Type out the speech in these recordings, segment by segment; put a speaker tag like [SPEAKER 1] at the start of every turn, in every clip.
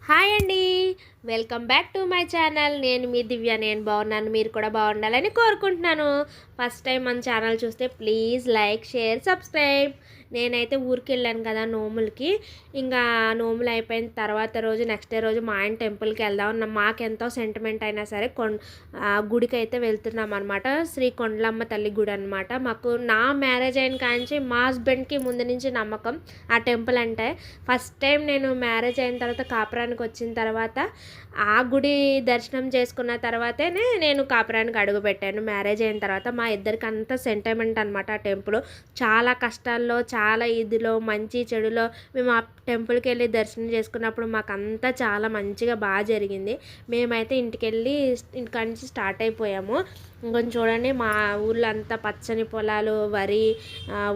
[SPEAKER 1] Hi అండి. Welcome back to my channel. నేను మీ దివ్య. నేను బాగున్నాను, మీరు కూడా బాగుండాలని కోరుకుంటున్నాను. ఫస్ట్ టైం మన ఛానల్ చూస్తే ప్లీజ్ లైక్, షేర్, సబ్స్క్రైబ్. నేనైతే ఊరికి వెళ్ళాను కదా నోములకి. ఇంకా నోములు అయిపోయిన తర్వాత రోజు నెక్స్ట్ డే రోజు మా ఆయన టెంపుల్కి వెళ్దాం. మాకెంతో సెంటిమెంట్ అయినా సరే గుడికి అయితే వెళ్తున్నాం అనమాట. శ్రీ కొండలమ్మ తల్లి గుడి అనమాట. మాకు నా మ్యారేజ్ అయిన కాంచి మా హస్బెండ్కి ముందు నుంచి నమ్మకం ఆ టెంపుల్ అంటే. ఫస్ట్ టైం నేను మ్యారేజ్ అయిన తర్వాత కాపురానికి వచ్చిన తర్వాత ఆ గుడి దర్శనం చేసుకున్న తర్వాతనే నేను కాపురానికి అడుగుపెట్టాను. మ్యారేజ్ అయిన తర్వాత మా ఇద్దరికి అంత సెంటిమెంట్ అనమాట ఆ టెంపుల్. చాలా కష్టాల్లో, చాలా ఇదిలో, మంచి చెడులో మేము ఆ టెంపుల్కి వెళ్ళి దర్శనం చేసుకున్నప్పుడు మాకంతా చాలా మంచిగా బాగా జరిగింది. మేమైతే ఇంటికాడ నుంచి స్టార్ట్ అయిపోయాము. ఇంకొంచెం చూడండి, మా ఊర్లో అంతా పచ్చని పొలాలు, వరి,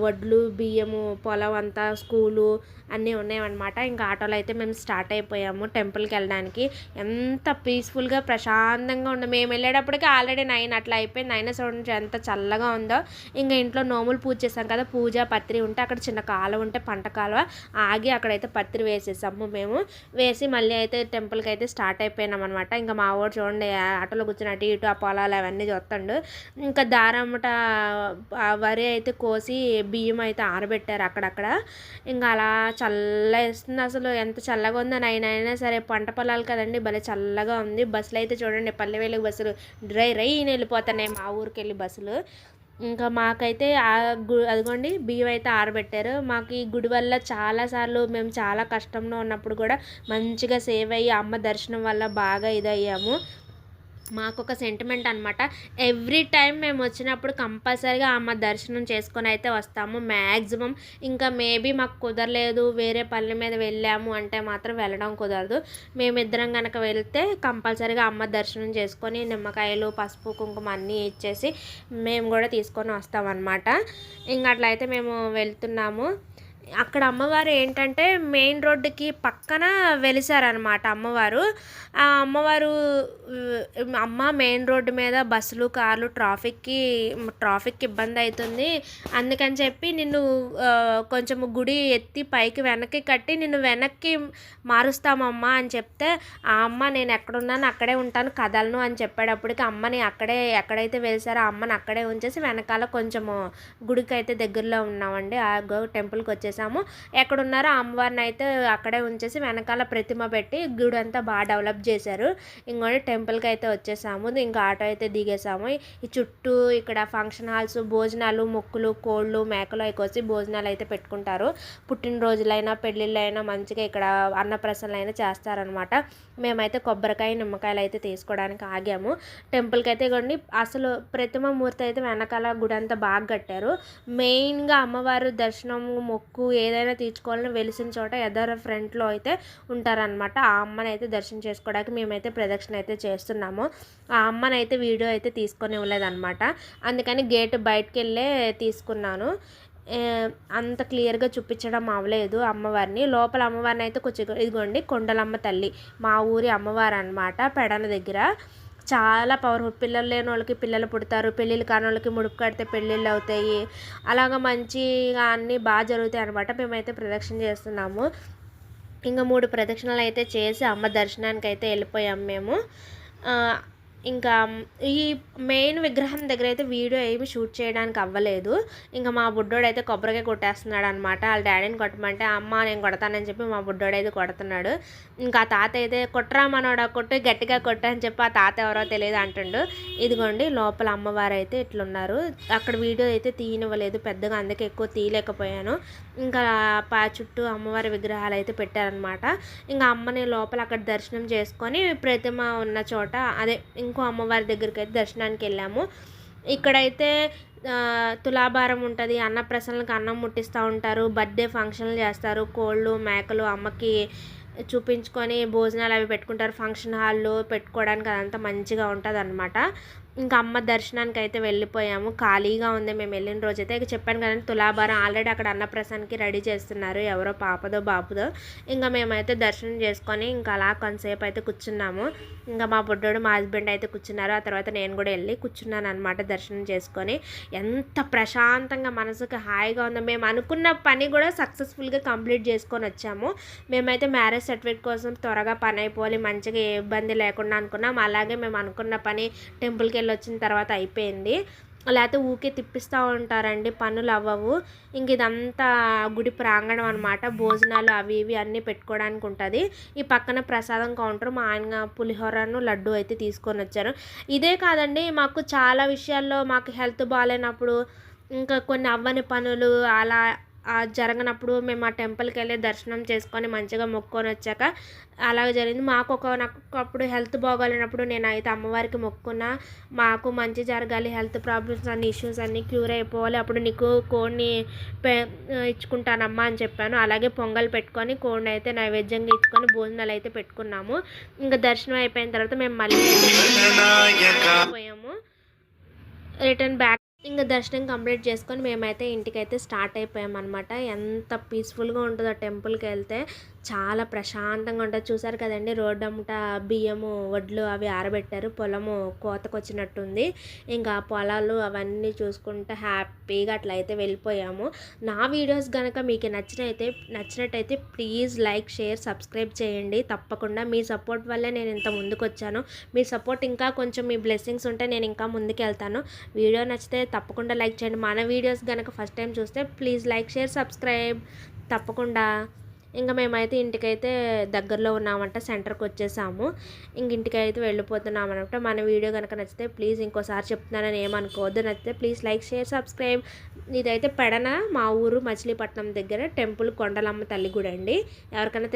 [SPEAKER 1] వడ్లు, బియ్యము, పొలం అంతా, స్కూలు అన్నీ ఉన్నాయన్నమాట. ఇంకా ఆటోలో అయితే మేము స్టార్ట్ అయిపోయాము టెంపుల్కి వెళ్ళడానికి. ఎంత పీస్ఫుల్గా ప్రశాంతంగా ఉందో. మేము వెళ్ళేటప్పటికి ఆల్రెడీ 9 అట్లా అయిపోయింది. 9 ఎంత చల్లగా ఉందో. ఇంకా ఇంట్లో నోములు పూజ చేసాం కదా, పూజ పత్రి ఉంటే అక్కడ చిన్న కాలువ ఉంటే పంట కాలువ ఆగి అక్కడైతే పత్రి వేసేసాము. మేము వేసి మళ్ళీ అయితే టెంపుల్కి అయితే స్టార్ట్ అయిపోయినాం అనమాట. ఇంకా మా వాడు చూడండి ఆటోలో కూర్చొని అటు ఇటు ఆ పొలాలు అవన్నీ చూస్తాడు. ఇంకా దారమ్మట వరి అయితే కోసి బియ్యం అయితే ఆరబెట్టారు అక్కడక్కడ. ఇంకా అలా చల్ల వేస్తుంది. అసలు ఎంత చల్లగా ఉందో. అయినా సరే పంట పొలాలు కదండి, భలే చల్లగా ఉంది. బస్సులు అయితే చూడండి, పల్లె వేలుగు బస్సులు రైని వెళ్ళిపోతున్నాయి మా ఊరికి వెళ్ళి బస్సులు. ఇంకా మాకైతే అదిగోండి బియ్యం అయితే ఆరబెట్టారు. మాకు ఈ గుడి వల్ల చాలాసార్లు మేము చాలా కష్టంలో ఉన్నప్పుడు కూడా మంచిగా సేవ్ అయ్యి అమ్మ దర్శనం వల్ల బాగా ఇదయ్యాము. మాకు ఒక సెంటిమెంట్ అనమాట. ఎవ్రీ టైం మేము వచ్చినప్పుడు కంపల్సరీగా అమ్మ దర్శనం చేసుకొని అయితే వస్తాము మ్యాక్సిమం. ఇంకా మేబీ మాకు కుదరలేదు, వేరే పనుల మీద వెళ్ళాము అంటే మాత్రం వెళ్ళడం కుదరదు. మేమిద్దరం కనుక వెళ్తే కంపల్సరీగా అమ్మ దర్శనం చేసుకొని నిమ్మకాయలు, పసుపు, కుంకుమ అన్నీ ఇచ్చేసి మేము కూడా తీసుకొని వస్తామన్నమాట. ఇంకా అట్లయితే మేము వెళ్తున్నాము. అక్కడ అమ్మవారు ఏంటంటే మెయిన్ రోడ్డుకి పక్కన వెలిసారనమాట అమ్మవారు. ఆ అమ్మవారు మెయిన్ రోడ్డు మీద బస్సులు, కార్లు, ట్రాఫిక్ ఇబ్బంది అవుతుంది, అందుకని చెప్పి నిన్ను కొంచెం గుడి ఎత్తి పైకి వెనక్కి కట్టి నిన్ను వెనక్కి మారుస్తామమ్మా అని చెప్తే, ఆ అమ్మ నేను ఎక్కడున్నాను అక్కడే ఉంటాను, కదలను అని చెప్పేటప్పటికి అమ్మని ఎక్కడైతే వెలిసారో ఆ అమ్మని అక్కడే ఉంచేసి వెనకాల కొంచెము గుడికి అయితే దగ్గరలో ఉన్నామండి. ఆ టెంపుల్కి వచ్చేసాము. ఎక్కడున్నారో ఆ అమ్మవారిని అయితే అక్కడే ఉంచేసి వెనకాల ప్రతిమ పెట్టి గుడి అంతా బాగా డెవలప్ చేశారు. ఇంకోటి టెంపుల్కి అయితే వచ్చేసాము. ఇంకా ఆటో అయితే దిగేసాము. ఈ చుట్టూ ఇక్కడ ఫంక్షన్ హాల్స్, భోజనాలు, మొక్కులు, కోళ్ళు, మేకలు అవి కోసి భోజనాలు అయితే పెట్టుకుంటారు. పుట్టినరోజులైనా పెళ్ళిళ్ళైనా మంచిగా ఇక్కడ అన్నప్రసన్నలు అయినా చేస్తారనమాట. మేమైతే కొబ్బరికాయ, నిమ్మకాయలు అయితే తీసుకోవడానికి ఆగాము. టెంపుల్కి అయితే ఇవ్వండి, అసలు ప్రతిమ మూర్తి అయితే వెనకాల గుడి అంతా బాగా కట్టారు. మెయిన్గా అమ్మవారు దర్శనము, మొక్కు ఏదైనా తీర్చుకోవాలని వెలిసిన చోట ఎదర ఫ్రంట్లో అయితే ఉంటారనమాట. ఆ అమ్మని అయితే దర్శనం చేసుకోవడానికి మేమైతే ప్రదక్షిణ అయితే చేస్తున్నాము. ఆ అమ్మని అయితే వీడియో అయితే తీసుకొని ఇవ్వలేదన్నమాట. అందుకని గేట్ బయటకు వెళ్ళే తీసుకున్నాను. అంత క్లియర్గా చూపించడం అవ్వలేదు అమ్మవారిని. లోపల అమ్మవారిని అయితే కొంచెం ఇదిగోండి కొండలమ్మ తల్లి, మా ఊరి అమ్మవారు అనమాట. పెడన దగ్గర చాలా పవర్ఫుల్. పిల్లలు లేని వాళ్ళకి పిల్లలు పుడతారు, పెళ్ళిళ్ళు కాని వాళ్ళకి ముడుపు కడితే పెళ్ళిళ్ళు అవుతాయి. అలాగ మంచిగా అన్నీ బాగా జరుగుతాయి అనమాట. మేమైతే ప్రదక్షిణ చేస్తున్నాము. ఇంకా 3 ప్రదక్షిణలు అయితే చేసి అమ్మ దర్శనానికి అయితే వెళ్ళిపోయాము మేము. ఇంకా ఈ మెయిన్ విగ్రహం దగ్గర అయితే వీడియో ఏమి షూట్ చేయడానికి అవ్వలేదు. ఇంకా మా బుడ్డోడు అయితే కొబ్బరికాయ కొట్టేస్తున్నాడు అనమాట. వాళ్ళ డాడీని కొట్టమంటే అమ్మ నేను కొడతానని చెప్పి మా బుడ్డోడు అయితే కొడుతున్నాడు. ఇంకా ఆ తాత అయితే కొట్టరా మనోడా, కొట్టు, గట్టిగా కొట్టు అని చెప్పి ఆ తాత ఎవరో తెలియదు అంటుండు. ఇదిగోండి లోపల అమ్మవారు అయితే ఇట్లున్నారు. అక్కడ వీడియో అయితే తీయనివ్వలేదు పెద్దగా, అందుకే ఎక్కువ తీయలేకపోయాను. ఇంకా చుట్టూ అమ్మవారి విగ్రహాలు అయితే పెట్టారనమాట. ఇంకా అమ్మని లోపల అక్కడ దర్శనం చేసుకొని ప్రతిమ ఉన్న చోట అదే ఇంకో అమ్మవారి దగ్గరికి అయితే దర్శనానికి వెళ్ళాము. ఇక్కడైతే తులాభారం ఉంటుంది, అన్నప్రసన్నలకు అన్నం ముట్టిస్తూ ఉంటారు, బర్త్డే ఫంక్షన్లు చేస్తారు, కోళ్ళు, మేకలు అమ్మకి చూపించుకొని భోజనాలు అవి పెట్టుకుంటారు. ఫంక్షన్ హాల్లో పెట్టుకోవడానికి అదంతా మంచిగా ఉంటుంది అనమాట. ఇంకా అమ్మ దర్శనానికి అయితే వెళ్ళిపోయాము. ఖాళీగా ఉంది మేము వెళ్ళిన రోజైతే. ఇక చెప్పాను కదండి తులాభారం ఆల్రెడీ అక్కడ అన్నప్రసాదానికి రెడీ చేస్తున్నారు, ఎవరో పాపదో బాబుదో. ఇంకా మేమైతే దర్శనం చేసుకొని ఇంకా అలా కొంతసేపు అయితే కూర్చున్నాము. ఇంకా మా బుడ్డోడు మా హస్బెండ్ అయితే కూర్చున్నారు. ఆ తర్వాత నేను కూడా వెళ్ళి కూర్చున్నాను అనమాట దర్శనం చేసుకొని. ఎంత ప్రశాంతంగా మనసుకు హాయిగా ఉందో. మేము అనుకున్న పని కూడా సక్సెస్ఫుల్గా కంప్లీట్ చేసుకొని వచ్చాము. మేమైతే మ్యారేజ్ సర్టిఫికేట్ కోసం త్వరగా పని అయిపోవాలి, మంచిగా ఏ ఇబ్బంది లేకుండా అనుకున్నాం. అలాగే మేము అనుకున్న పని టెంపుల్కి వచ్చిన తర్వాత అయిపోయింది. లేకపోతే ఊకే తిప్పిస్తూ ఉంటారండి, పనులు అవ్వవు. ఇంక ఇదంతా గుడి ప్రాంగణం అనమాట. భోజనాలు అవి ఇవి అన్నీ పెట్టుకోవడానికి ఉంటుంది. ఈ పక్కన ప్రసాదం కౌంటర్. మా ఆయన పులిహోరను లడ్డు అయితే తీసుకొని వచ్చారు. ఇదే కాదండి, మాకు చాలా విషయాల్లో మాకు హెల్త్ బాగాలేనప్పుడు ఇంకా కొన్ని అవ్వని పనులు అలా జరగనప్పుడు మేము ఆ టెంపుల్కి వెళ్ళి దర్శనం చేసుకొని మంచిగా మొక్కుకొని వచ్చాక అలాగ జరిగింది. మాకు ఒకప్పుడు హెల్త్ బాగోలేనప్పుడు నేను అయితే అమ్మవారికి మొక్కున్నా, మాకు మంచి జరగాలి, హెల్త్ ప్రాబ్లమ్స్ అన్ని ఇష్యూస్ అన్నీ క్యూర్ అయిపోవాలి, అప్పుడు నీకు కోడిని ఇచ్చుకుంటానమ్మా అని చెప్పాను. అలాగే పొంగల్ పెట్టుకొని కోడిని అయితే నైవేద్యంగా ఇచ్చుకొని భోజనాలు అయితే పెట్టుకున్నాము. ఇంకా దర్శనం అయిపోయిన తర్వాత మేము మళ్ళీ పోయాము, రిటర్న్ బ్యాక్. ఇంకా దర్శనం కంప్లీట్ చేసుకొని మేమైతే ఇంటికైతే స్టార్ట్ అయిపోయామన్నమాట. ఎంత పీస్ఫుల్గా ఉంటుందో టెంపుల్కి వెళ్తే, చాలా ప్రశాంతంగా ఉంటుంది. చూసారు కదండి, రోడ్డు అమ్మట బియ్యము వడ్లు అవి ఆరబెట్టారు, పొలము కోతకు వచ్చినట్టుంది. ఇంకా పొలాలు అవన్నీ చూసుకుంటూ హ్యాపీగా అట్లా అయితే వెళ్ళిపోయాము. నా వీడియోస్ కనుక మీకు నచ్చినట్టయితే ప్లీజ్ లైక్, షేర్, సబ్స్క్రైబ్ చేయండి తప్పకుండా. మీ సపోర్ట్ వల్లే నేను ఇంత ముందుకు వచ్చాను. మీ సపోర్ట్ ఇంకా కొంచెం మీ బ్లెస్సింగ్స్ ఉంటే నేను ఇంకా ముందుకు వెళ్తాను. వీడియో నచ్చితే తప్పకుండా లైక్ చేయండి. మన వీడియోస్ కనుక ఫస్ట్ టైం చూస్తే ప్లీజ్ లైక్, షేర్, సబ్స్క్రైబ్ తప్పకుండా. ఇంకా మేమైతే ఇంటికైతే దగ్గరలో ఉన్నామంట, సెంటర్కి వచ్చేసాము. ఇంక ఇంటికైతే వెళ్ళిపోతున్నాం అనమాట. మన వీడియో కనుక నచ్చితే ప్లీజ్, ఇంకోసారి చెప్తున్నానని ఏమనుకోవద్దు, నచ్చితే ప్లీజ్ లైక్, షేర్, సబ్స్క్రైబ్. ఇదైతే పెడన మా ఊరు మచిలీపట్నం దగ్గర టెంపుల్ కొండలమ్మ తల్లి గుడి అండి. ఎవరికైనా